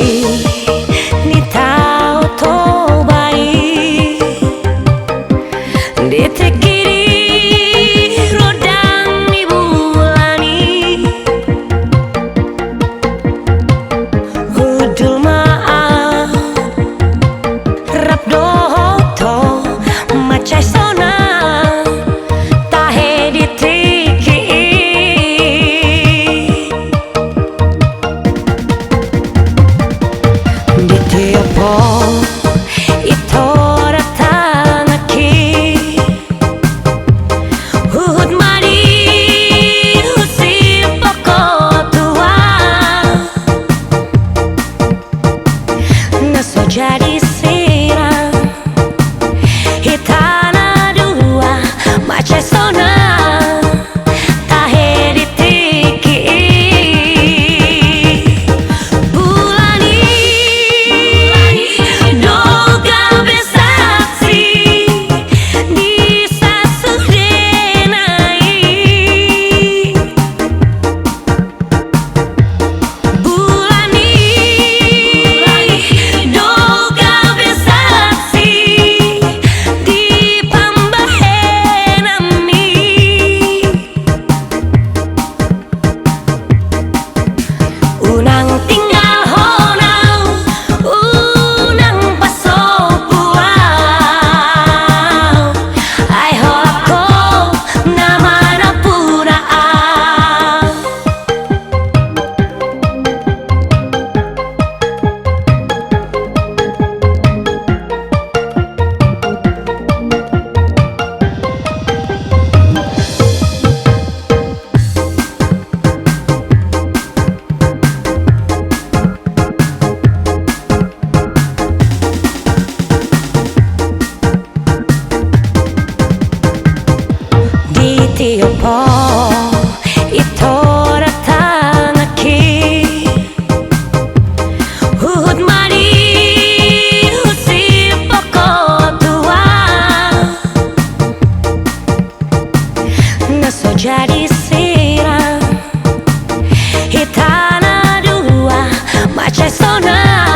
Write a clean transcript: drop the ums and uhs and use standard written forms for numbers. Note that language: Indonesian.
ni tahu tobai detik kiri rodang ni bulani hudul maaf rap doto macai sona tahe detik Ditiapo ito ratanaki Uhud mari husi poko tua Naso jadi sirang Hitana dua macam sona Unang tinggal honau, unang paso puau Ai holako nama na punaan Ditiapo ito ratanaki Uhud mari husi poko tua Naso jadi sirang Hitana dua macam sona